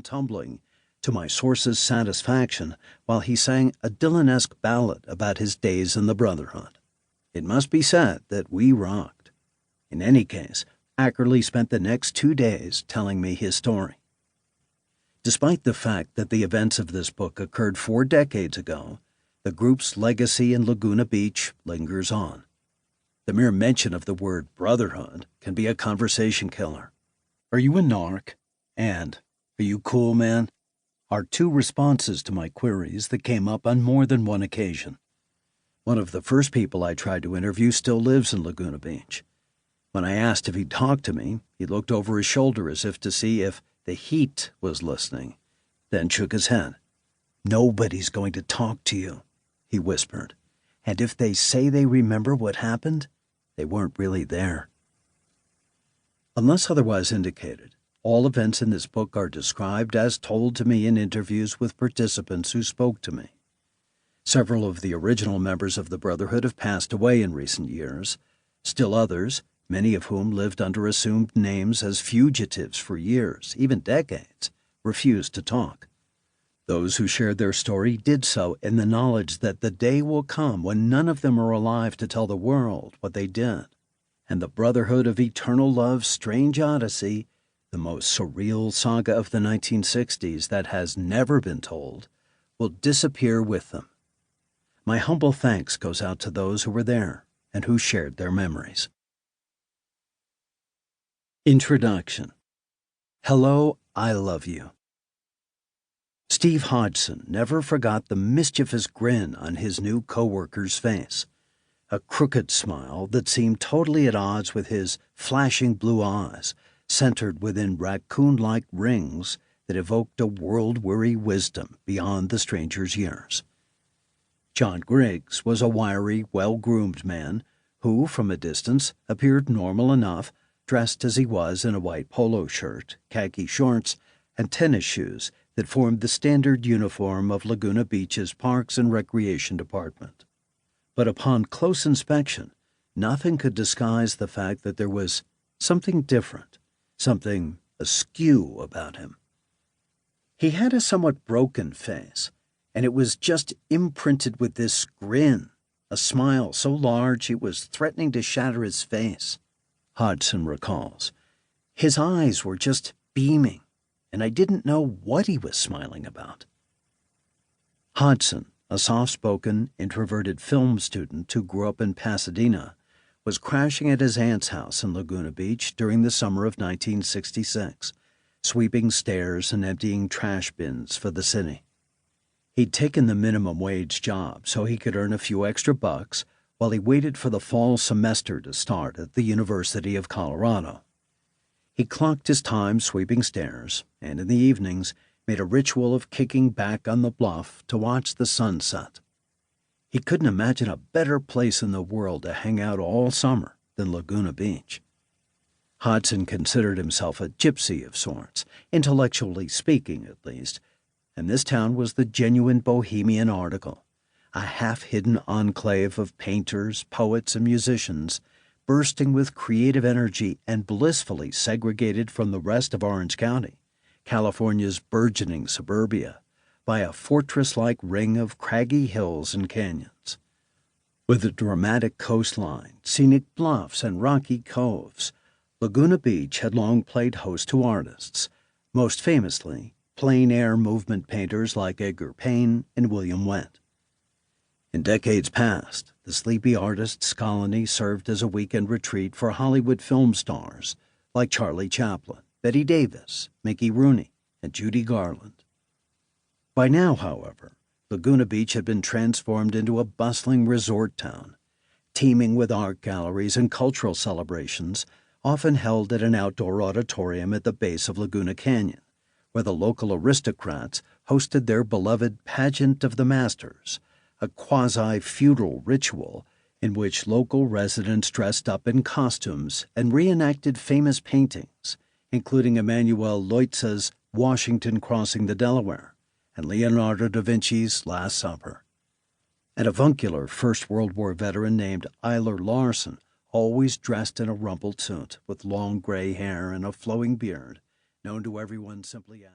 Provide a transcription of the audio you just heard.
and tumbling, to my source's satisfaction, while he sang a Dylan-esque ballad about his days in the Brotherhood. It must be said that we rocked. In any case, Ackerley spent the next 2 days telling me his story. Despite the fact that the events of this book occurred 4 decades ago, the group's legacy in Laguna Beach lingers on. The mere mention of the word brotherhood can be a conversation killer. "Are you a narc?" and "Are you cool, man?" are 2 responses to my queries that came up on more than one occasion. One of the first people I tried to interview still lives in Laguna Beach. When I asked if he'd talk to me, he looked over his shoulder as if to see if the heat was listening, then shook his head. "Nobody's going to talk to you," he whispered. "And if they say they remember what happened, they weren't really there." Unless otherwise indicated, all events in this book are described as told to me in interviews with participants who spoke to me. Several of the original members of the Brotherhood have passed away in recent years. Still others, many of whom lived under assumed names as fugitives for years, even decades, refused to talk. Those who shared their story did so in the knowledge that the day will come when none of them are alive to tell the world what they did, and the Brotherhood of Eternal Love's strange odyssey, the most surreal saga of the 1960s that has never been told, will disappear with them. My humble thanks goes out to those who were there and who shared their memories. Introduction. Hello, I love you. Steve Hodgson never forgot the mischievous grin on his new co-worker's face, a crooked smile that seemed totally at odds with his flashing blue eyes, centered within raccoon-like rings that evoked a world-weary wisdom beyond the stranger's years. John Griggs was a wiry, well-groomed man who, from a distance, appeared normal enough, dressed as he was in a white polo shirt, khaki shorts, and tennis shoes that formed the standard uniform of Laguna Beach's Parks and Recreation Department. But upon close inspection, nothing could disguise the fact that there was something different, something askew about him. He had a somewhat broken face, and it was just imprinted with this grin, a smile so large it was threatening to shatter his face, Hodgson recalls. His eyes were just beaming, and I didn't know what he was smiling about. Hodgson, a soft-spoken, introverted film student who grew up in Pasadena, was crashing at his aunt's house in Laguna Beach during the summer of 1966, sweeping stairs and emptying trash bins for the city. He'd taken the minimum wage job so he could earn a few extra bucks while he waited for the fall semester to start at the University of Colorado. He clocked his time sweeping stairs, and in the evenings made a ritual of kicking back on the bluff to watch the sunset. He couldn't imagine a better place in the world to hang out all summer than Laguna Beach. Hodgson considered himself a gypsy of sorts, intellectually speaking at least, and this town was the genuine bohemian article, a half-hidden enclave of painters, poets, and musicians, bursting with creative energy and blissfully segregated from the rest of Orange County, California's burgeoning suburbia, by a fortress-like ring of craggy hills and canyons. With a dramatic coastline, scenic bluffs, and rocky coves, Laguna Beach had long played host to artists, most famously plein-air movement painters like Edgar Payne and William Went. In decades past, the sleepy artists' colony served as a weekend retreat for Hollywood film stars like Charlie Chaplin, Bette Davis, Mickey Rooney, and Judy Garland. By now, however, Laguna Beach had been transformed into a bustling resort town, teeming with art galleries and cultural celebrations, often held at an outdoor auditorium at the base of Laguna Canyon, where the local aristocrats hosted their beloved Pageant of the Masters, a quasi-feudal ritual in which local residents dressed up in costumes and reenacted famous paintings, including Emanuel Leutze's Washington Crossing the Delaware and Leonardo da Vinci's Last Supper. An avuncular First World War veteran named Eyler Larson, always dressed in a rumpled suit with long gray hair and a flowing beard, known to everyone simply as